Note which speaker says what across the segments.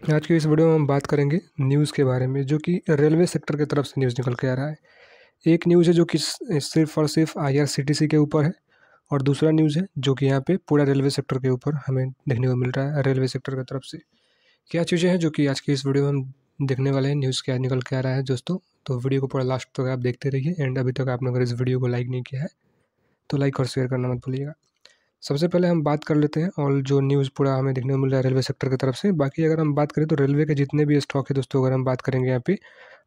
Speaker 1: आज की इस वीडियो में हम बात करेंगे न्यूज़ के बारे में, जो कि रेलवे सेक्टर की तरफ से न्यूज़ निकल के आ रहा है। एक न्यूज़ है जो कि सिर्फ और सिर्फ आईआरसीटीसी के ऊपर है, और दूसरा न्यूज़ है जो कि यहाँ पे पूरा रेलवे सेक्टर के ऊपर हमें देखने को मिल रहा है रेलवे सेक्टर की तरफ से। क्या चीज़ें हैं जो कि आज की इस वीडियो में हम देखने वाले हैं, न्यूज़ क्या निकल के आ रहा है दोस्तों। तो वीडियो को पूरा लास्ट तक आप देखते रहिए, एंड अभी तक आपने अगर इस वीडियो को लाइक नहीं किया है तो लाइक और शेयर करना मत भूलिएगा। सबसे पहले हम बात कर लेते हैं और जो न्यूज़ पूरा हमें देखने को मिल रहा है रेलवे सेक्टर की तरफ से। बाकी अगर हम बात करें तो रेलवे के जितने भी स्टॉक है दोस्तों, अगर हम बात करेंगे यहाँ पे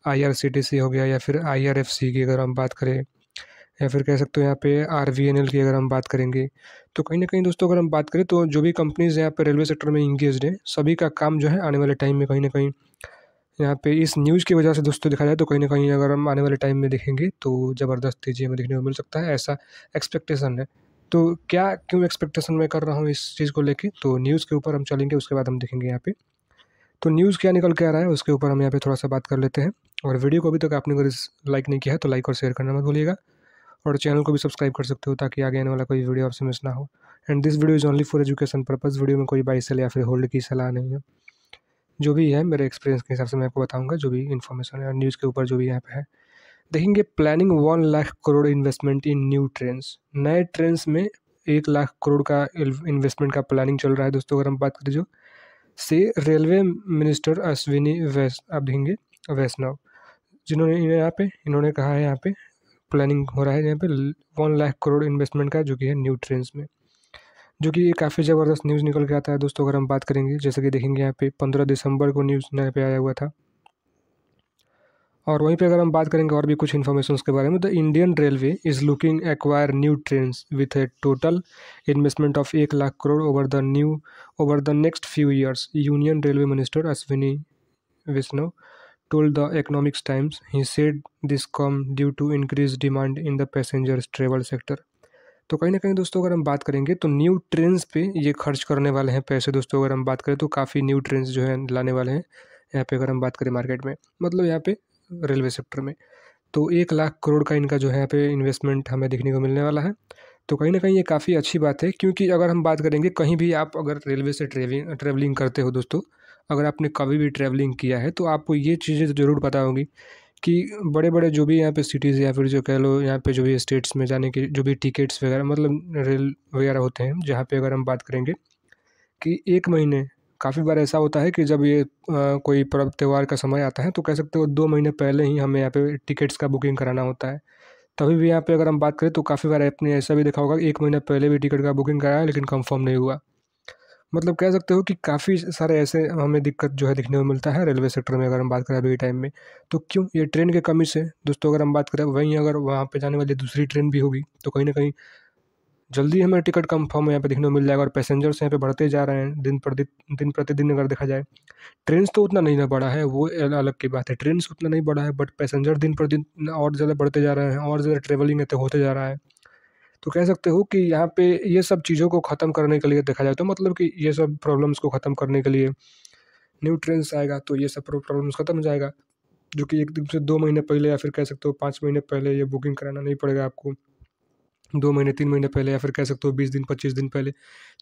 Speaker 1: आईआरसीटीसी हो गया, या फिर आईआरएफसी की अगर हम बात करें, या फिर कह सकते हो यहाँ पे आरवीएनएल की अगर हम बात करेंगे, तो कहीं ना कहीं दोस्तों अगर हम बात करें तो जो भी कंपनीज यहाँ पे रेलवे सेक्टर में इंगेज हैं, सभी का काम जो है आने वाले टाइम में कहीं ना कहीं यहाँ पे इस न्यूज़ की वजह से दोस्तों देखा जाए तो कहीं ना कहीं अगर हम आने वाले टाइम में देखेंगे तो ज़बरदस्त तेज़ी हमें देखने को मिल सकता है, ऐसा एक्सपेक्टेशन है। तो क्या क्यों एक्सपेक्टेशन मैं कर रहा हूँ इस चीज़ को लेके, तो न्यूज़ के ऊपर हम चलेंगे, उसके बाद हम देखेंगे यहाँ पे तो न्यूज़ क्या निकल के आ रहा है, उसके ऊपर हम यहाँ पे थोड़ा सा बात कर लेते हैं। और वीडियो को अभी तक आपने अगर लाइक नहीं किया है तो लाइक और शेयर करना मत भूलिएगा, और चैनल को भी सब्सक्राइब कर सकते हो ताकि आगे आने वाला कोई वीडियो आपसे मिस ना हो। And this video is only for education purpose. Video में कोई बाई सेल या फिर होल्ड की सलाह नहीं है, जो भी है मेरे एक्सपीरियंस के हिसाब से मैं आपको बताऊंगा, जो भी इन्फॉर्मेशन है और न्यूज़ के ऊपर जो भी यहाँ पे है। देखेंगे प्लानिंग 1 लाख करोड़ इन्वेस्टमेंट इन न्यू ट्रेन्स। नए ट्रेन्स में 1 लाख करोड़ का इन्वेस्टमेंट का प्लानिंग चल रहा है दोस्तों, अगर हम बात करें जो से रेलवे मिनिस्टर अश्विनी आप देखेंगे वैष्णव, जिन्होंने इन्होंने कहा है यहाँ पे प्लानिंग हो रहा है यहाँ पे 1 लाख करोड़ इन्वेस्टमेंट का, जो कि है न्यू ट्रेन्स में, जो कि ये काफ़ी ज़बरदस्त न्यूज़ निकल के आता है दोस्तों। अगर हम बात करेंगे जैसे कि देखेंगे यहाँ पे 15 दिसंबर को न्यूज़ यहाँ पे आया हुआ था, और वहीं पे अगर हम बात करेंगे और भी कुछ इन्फॉर्मेशन के बारे में, the Indian railway is looking acquire new trains with a total investment of 1 lakh crore over the next few years, union railway minister Ashwini Vaishnaw told the Economics Times. He said this come due to increased demand in the passengers travel sector. तो कहीं ना कहीं दोस्तों अगर हम बात करेंगे तो न्यू ट्रेन्स पे ये खर्च करने वाले हैं पैसे दोस्तों। अगर हम बात करें तो काफ़ी न्यू ट्रेन्स जो है लाने वाले हैं यहाँ पे, अगर हम बात करें मार्केट में, मतलब यहाँ पे रेलवे सेक्टर में, तो 1 लाख करोड़ का इनका जो है यहाँ पे इन्वेस्टमेंट हमें देखने को मिलने वाला है। तो कहीं ना कहीं ये काफ़ी अच्छी बात है, क्योंकि अगर हम बात करेंगे कहीं भी आप अगर रेलवे से ट्रेवलिंग करते हो दोस्तों, अगर आपने कभी भी ट्रैवलिंग किया है तो आपको ये चीज़ें ज़रूर पता होगी कि बड़े बड़े जो भी यहाँ पे सिटीज़ या फिर जो कह लो यहाँ पे जो भी स्टेट्स में जाने के जो भी टिकट्स वगैरह, मतलब रेल वगैरह होते हैं, जहाँ पे अगर हम बात करेंगे कि एक महीने, काफ़ी बार ऐसा होता है कि जब ये कोई पर्व त्यौहार का समय आता है तो कह सकते हो 2 महीने पहले ही हमें यहाँ पे टिकट्स का बुकिंग कराना होता है। तभी भी यहाँ पे अगर हम बात करें तो काफ़ी बार आपने ऐसा भी देखा होगा कि 1 महीना पहले भी टिकट का बुकिंग कराया लेकिन कंफर्म नहीं हुआ। मतलब कह सकते हो कि काफ़ी सारे ऐसे हमें दिक्कत जो है दिखने को मिलता है रेलवे सेक्टर में, अगर हम बात करें अभी के टाइम में। तो क्यों? ये ट्रेन की कमी से दोस्तों। अगर हम बात करें वहीं अगर वहाँ पे जाने वाली दूसरी ट्रेन भी होगी तो कहीं ना कहीं जल्दी हमें टिकट कंफर्म यहाँ पे देखने को मिल जाएगा, और पैसेंजर्स यहाँ पे बढ़ते जा रहे हैं दिन प्रतिदिन अगर देखा जाए। ट्रेन तो उतना नहीं ना बढ़ा है, वो अलग की बात है, ट्रेन उतना नहीं बढ़ा है, बट पैसेंजर दिन प्रतिदिन और ज़्यादा बढ़ते जा रहे हैं, और ज़्यादा ट्रेवलिंग तो होते जा रहा है। तो कह सकते हो कि यहाँ पे ये सब चीज़ों को ख़त्म करने के लिए देखा जाए तो, मतलब कि ये सब प्रॉब्लम्स को ख़त्म करने के लिए न्यू ट्रेंड्स आएगा तो ये सब प्रॉब्लम्स ख़त्म हो जाएगा, जो कि एकदम से 2 महीने पहले या फिर कह सकते हो 5 महीने पहले ये बुकिंग कराना नहीं पड़ेगा आपको। 2 महीने 3 महीने पहले, या फिर कह सकते हो 20 दिन 25 दिन पहले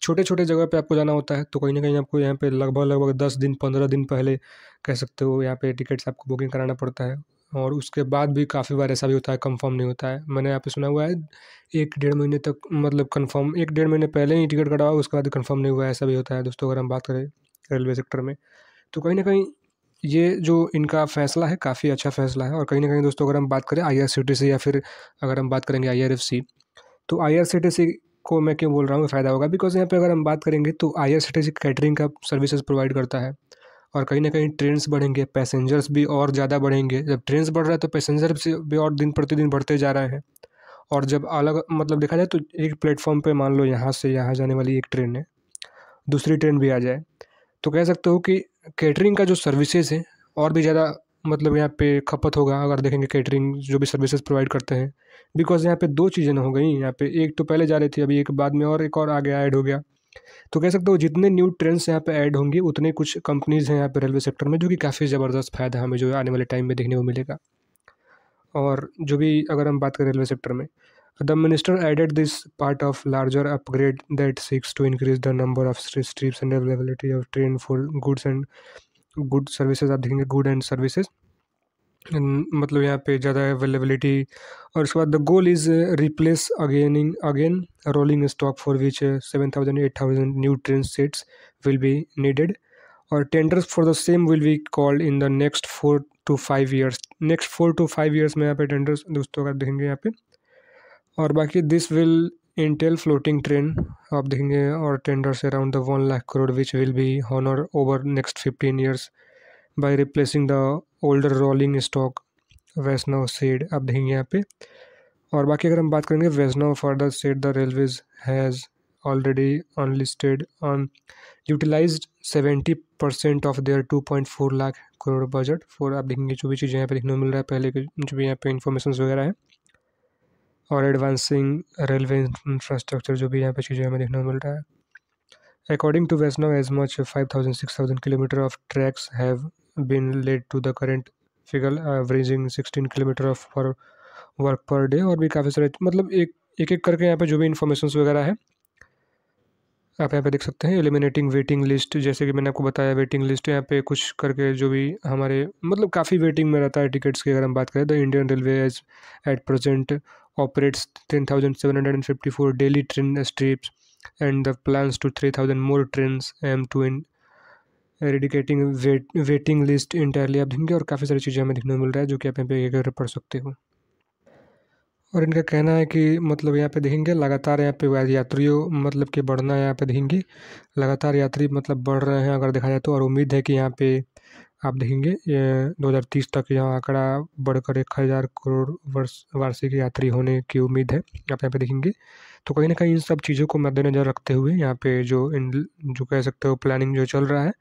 Speaker 1: छोटे छोटे जगह पे आपको जाना होता है, तो कहीं ना कहीं आपको यहाँ पे लगभग लगभग 10 दिन 15 दिन पहले कह सकते हो यहाँ पे टिकट्स आपको बुकिंग कराना पड़ता है। और उसके बाद भी काफ़ी बार ऐसा भी होता है कंफर्म नहीं होता है। मैंने यहाँ पे सुना हुआ है 1 डेढ़ महीने तक, मतलब कंफर्म 1 डेढ़ महीने पहले ही टिकट कटवाओ उसके बाद कंफर्म नहीं हुआ है, ऐसा भी होता है दोस्तों अगर हम बात करें रेलवे सेक्टर में। तो कहीं ना कहीं ये जो इनका फ़ैसला है काफ़ी अच्छा फ़ैसला है। और कहीं ना कहीं दोस्तों अगर हम बात करें आईआरसीटीसी, या फिर अगर हम बात करेंगे आईआरएफसी, तो आईआरसीटीसी को मैं क्यों बोल रहा हूँ फ़ायदा होगा, बिकॉज़ यहाँ पे अगर हम बात करेंगे तो आईआरसीटीसी कैटरिंग का सर्विसेज प्रोवाइड करता है, और कहीं ना कहीं ट्रेन्स बढ़ेंगे, पैसेंजर्स भी और ज़्यादा बढ़ेंगे। जब ट्रेन्स बढ़ रहा है तो पैसेंजर भी और दिन प्रतिदिन बढ़ते जा रहे हैं। और जब अलग मतलब देखा जाए तो एक प्लेटफॉर्म पे मान लो यहाँ से यहाँ जाने वाली एक ट्रेन है, दूसरी ट्रेन भी आ जाए, तो कह सकते हो कि कैटरिंग का जो सर्विसेज है और भी ज़्यादा, मतलब यहाँ पे खपत होगा अगर देखेंगे कैटरिंग जो भी सर्विसेज प्रोवाइड करते हैं। बिकॉज़ यहाँ पे दो चीज़ें हो गई, यहाँ पे एक तो पहले जा रही थी, अभी एक बाद में और एक और आगे ऐड हो गया। तो कह सकते हो जितने न्यू ट्रेन्स यहाँ पे ऐड होंगी उतने कुछ कंपनीज़ हैं यहाँ पे रेलवे सेक्टर में, जो कि काफ़ी ज़बरदस्त फ़ायदा हमें जो आने वाले टाइम में देखने को मिलेगा। और जो भी अगर हम बात करें रेलवे सेक्टर में, the minister added this part of larger upgrade that seeks to increase the number of strips and availability of train for goods and good services आप देखेंगे, गुड एंड सर्विसेज, मतलब यहाँ पे ज़्यादा अवेलेबिलिटी। और उसके बाद the goal is replace again rolling stock for which 7,000 8,000 new train sets will be needed, और tenders for the same will be called in the next 4 to 5 years। Next 4 to 5 years में यहाँ पे tenders दोस्तों का देखेंगे यहाँ पे। और बाकी this will entail floating train आप देखेंगे, और tenders around the 1 lakh crore which will be honour over next 15 years by replacing the older rolling stock Vaishnaw said आप देखेंगे यहाँ पे। और बाकी अगर हम बात करेंगे, Vaishnav further said the railways has already unlisted on utilized 70% of their 2.4 lakh crore budget for आप देखेंगे जो भी चीज़ें यहाँ पे देखने को मिल रहा है पहले के जो भी यहाँ पे इंफॉर्मेशन वगैरह है, और एडवांसिंग रेलवे इंफ्रास्ट्रक्चर जो भी यहाँ पे चीज़ें हमें देखने को मिल रहा है। According to Vaishnaw as much 5,000 6,000 kilometre of tracks have been laid to the current figure averaging 16 kilometre of per work per day. और भी काफ़ी सारे मतलब एक एक करके यहाँ पे जो भी इंफॉर्मेशन वगैरह है आप यहाँ पे देख सकते हैं। एलिमिनेटिंग वेटिंग लिस्ट, जैसे कि मैंने आपको बताया वेटिंग लिस्ट यहाँ पे कुछ करके जो भी हमारे मतलब काफ़ी वेटिंग में रहता है टिकट्स की। अगर हम बात करें the Indian railway as at present operates 10,754 daily train trips and the plans to 3,000 more train aim to in eradicating waiting list entirely आप देखेंगे। और काफ़ी सारी चीज़ें हमें देखने को मिल रहा है जो कि आप यहाँ पे एक पढ़ सकते हो। और इनका कहना है कि मतलब यहाँ पे देखेंगे लगातार यहाँ पे यात्रियों मतलब कि बढ़ना यहाँ पे देखेंगे, लगातार यात्री मतलब बढ़ रहे हैं अगर देखा जाए तो। और उम्मीद है कि यहाँ पे आप देखेंगे 2030 तक यहाँ आंकड़ा बढ़कर 1,000 करोड़ वार्षिक यात्री होने की उम्मीद है आप यहाँ पे देखेंगे। तो कहीं ना कहीं इन सब चीज़ों को मद्देनज़र रखते हुए यहाँ पे जो कह सकते हो प्लानिंग जो चल रहा है,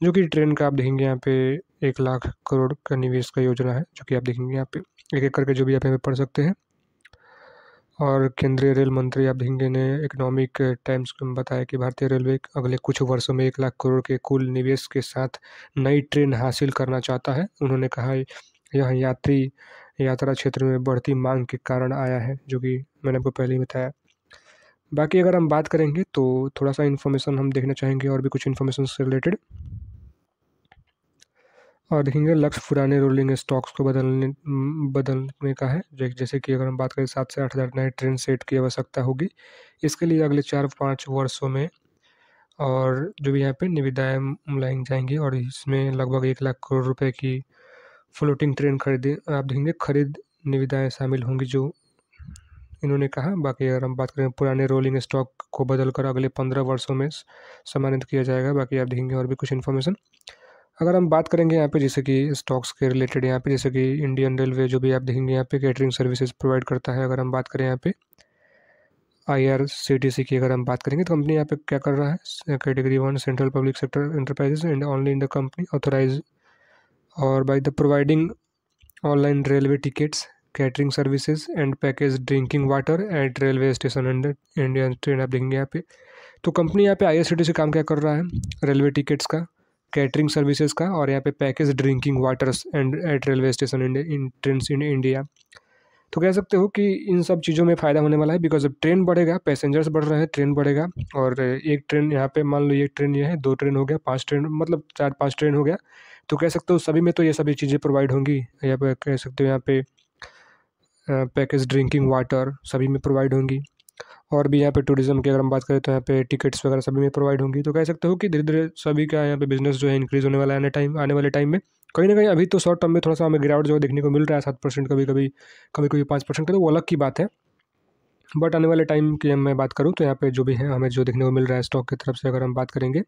Speaker 1: जो कि ट्रेन का आप देखेंगे यहाँ पे 1 लाख करोड़ का निवेश का योजना है जो कि आप देखेंगे यहाँ पे एक एक करके जो भी आप यहाँ पे पढ़ सकते हैं। और केंद्रीय रेल मंत्री आप देखेंगे ने इकोनॉमिक टाइम्स को बताया कि भारतीय रेलवे अगले कुछ वर्षों में 1 लाख करोड़ के कुल निवेश के साथ नई ट्रेन हासिल करना चाहता है। उन्होंने कहा यह यात्रा क्षेत्र में बढ़ती मांग के कारण आया है, जो कि मैंने आपको पहले ही बताया। बाकी अगर हम बात करेंगे तो थोड़ा सा इन्फॉर्मेशन हम देखना चाहेंगे और भी कुछ इन्फॉर्मेशन से रिलेटेड। और देखेंगे लक्ष्य पुराने रोलिंग स्टॉक्स को बदलने का है, जैसे कि अगर हम बात करें 7 से 8 हज़ार नए ट्रेन सेट की आवश्यकता होगी इसके लिए अगले 4-5 वर्षों में। और जो भी यहाँ पे निविदाएँ लाई जाएंगी और इसमें लगभग 1 लाख करोड़ रुपए की फ्लोटिंग ट्रेन आप देखेंगे खरीद निविदाएँ शामिल होंगी जो इन्होंने कहा। बाकी अगर हम बात करें पुराने रोलिंग स्टॉक को बदलकर अगले 15 वर्षों में सम्मानित किया जाएगा। बाकी आप देखेंगे और भी कुछ इन्फॉर्मेशन अगर हम बात करेंगे यहाँ पे जैसे कि स्टॉक्स के रिलेटेड यहाँ पे, जैसे कि इंडियन रेलवे जो भी आप देखेंगे यहाँ पे कैटरिंग सर्विसेज प्रोवाइड करता है। अगर हम बात करें यहाँ पे IRCTC की अगर हम बात करेंगे तो कंपनी यहाँ पे क्या कर रहा है, category 1 central public sector enterprises and only in the company authorise और by the providing online railway tickets catering services and package drinking water at railway station and Indian train आप देखेंगे यहाँ पे। तो कंपनी यहाँ पे IRCTC काम क्या कर रहा है, रेलवे टिकट्स का, कैटरिंग सर्विसेज का, और यहाँ पे package drinking waters and eight railway station in trains in India. तो कह सकते हो कि इन सब चीज़ों में फ़ायदा होने वाला है बिकॉज अब ट्रेन बढ़ेगा, पैसेंजर्स बढ़ रहे हैं, ट्रेन बढ़ेगा। और एक ट्रेन यहाँ पे मान लो एक ट्रेन ये है, 2 ट्रेन हो गया, 5 ट्रेन मतलब 4-5 ट्रेन हो गया। तो कह सकते हो सभी में तो ये सभी चीज़ें प्रोवाइड होंगी। यहाँ पे कह सकते हो यहाँ पे पैकेज ड्रिंकिंग वाटर सभी में प्रोवाइड होंगी। और भी यहाँ पे टूरिज्म की अगर हम बात करें तो यहाँ पे टिकट्स वगैरह सभी में प्रोवाइड होंगी। तो कह सकते हो कि धीरे धीरे सभी का यहाँ पे बिजनेस जो है इंक्रीज़ होने वाला है आने वाले टाइम में। कहीं ना कहीं अभी तो शॉर्ट टर्म में थोड़ा सा हमें गिरावट जो देखने को मिल रहा है 7%, कभी कभी 5% का, तो वो अलग की बात है। बट आने वाले टाइम की मैं बात करूँ तो यहाँ पे जो भी है हमें जो देखने को मिल रहा है स्टॉक की तरफ से अगर हम बात करेंगे।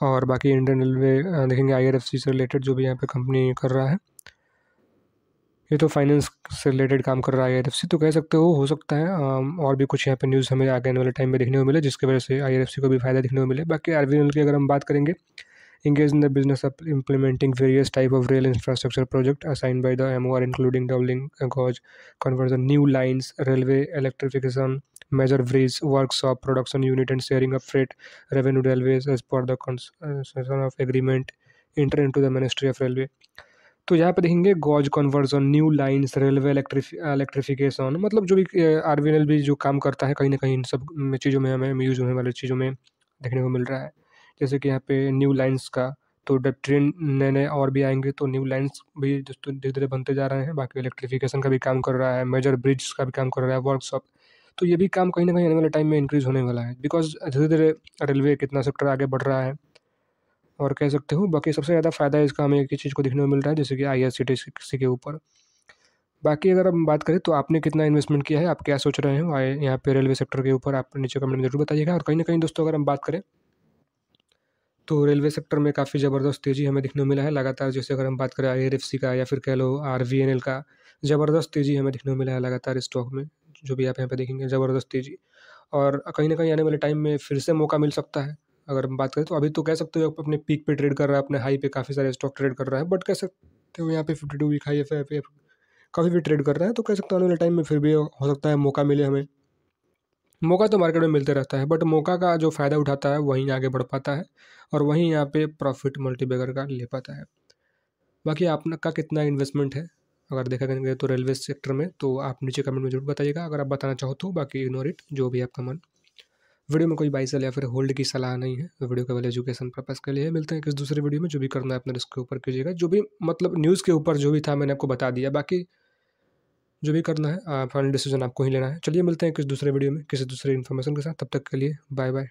Speaker 1: और बाकी इंडियन रेलवे देखेंगे IRFC से रिलेटेड जो भी यहाँ पे कंपनी कर रहा है, ये तो फाइनेंस से रिलेटेड काम कर रहा है IRFC। तो कह सकते हो सकता है और भी कुछ यहाँ पे न्यूज़ हमें आगे आने वाले टाइम में देखने को मिले जिसकी वजह से IRFC को भी फायदा देखने को मिले। बाकी RVNL की अगर हम बात करेंगे, engage in the business of implementing various type of rail infrastructure project assigned by the MOR including doubling gauge conversion, new lines, railway electrification, major bridge workshop, production unit and sharing of freight revenue railways as per the concession of agreement enter into the Ministry of Railway। तो यहाँ पे देखेंगे gauge conversion, new lines, railway electrification, मतलब जो भी RVNL भी जो काम करता है कहीं ना कहीं इन सब में चीज़ों में हमें यूज होने वाली चीज़ों में देखने को मिल रहा है। जैसे कि यहाँ पे न्यू लाइन्स का तो जब ट्रेन नए नए और भी आएंगे तो न्यू लाइन्स भी दोस्तों धीरे धीरे बनते जा रहे हैं। बाकी इलेक्ट्रिफिकेशन का भी काम कर रहा है, मेजर ब्रिज का भी काम कर रहा है, वर्कशॉप। तो ये भी काम कहीं ना कहीं आने वाले टाइम में इंक्रीज़ होने वाला है, बिकॉज धीरे धीरे रेलवे कितना सेक्टर आगे बढ़ रहा है। और कह सकते हो बाकी सबसे ज़्यादा फ़ायदा इसका हमें एक ही चीज़ को देखने को मिल रहा है, जैसे कि IRCTC के ऊपर। बाकी अगर हम बात करें तो आपने कितना इन्वेस्टमेंट किया है, आप क्या सोच रहे हो यहाँ पे रेलवे सेक्टर के ऊपर, आप नीचे कमेंट में ज़रूर बताइएगा। और कहीं ना कहीं दोस्तों अगर हम बात करें तो रेलवे सेक्टर में काफ़ी ज़बरदस्त तेज़ी हमें देखने को मिला है लगातार। जैसे अगर हम बात करें IRFC का या फिर कह लो RVNL का, ज़बरदस्त तेज़ी हमें देखने को मिला है लगातार स्टॉक में। जो भी आप यहाँ पे देखेंगे ज़बरदस्त तेज़ी। और कहीं ना कहीं आने वाले टाइम में फिर से मौका मिल सकता है। अगर हम बात करें तो अभी तो कह सकते हो आप अपने पीक पे ट्रेड कर रहा है, अपने हाई पे काफ़ी सारे स्टॉक ट्रेड कर रहा है, बट कह सकते हो यहाँ पे 52 वीक हाई पे कभी भी ट्रेड कर रहा है। तो कह सकते हो आने वाले टाइम में फिर भी हो सकता है मौका मिले हमें। मौका तो मार्केट में मिलते रहता है, बट मौका का जो फ़ायदा उठाता है वहीं आगे बढ़ पाता है और वहीं यहाँ पे प्रॉफिट मल्टीबैगर का ले पाता है। बाकी आपका कितना इन्वेस्टमेंट है अगर देखा गया तो रेलवे सेक्टर में, तो आप नीचे कमेंट में जरूर बताइएगा अगर आप बताना चाहो तो। बाकी इग्नोर इट, जो भी आपका मन। वीडियो में कोई बाई सेल या फिर होल्ड की सलाह नहीं है, तो वीडियो केवल एजुकेशन पर्पज़ के लिए है। मिलते हैं किस दूसरे वीडियो में। जो भी करना है अपने रिस्क के ऊपर कीजिएगा, जो भी मतलब न्यूज़ के ऊपर जो भी था मैंने आपको बता दिया। बाकी जो भी करना है फाइनल डिसीजन आपको ही लेना है। चलिए मिलते हैं किस दूसरे वीडियो में किसी दूसरे इन्फॉर्मेशन के साथ, तब तक के लिए बाय बाय।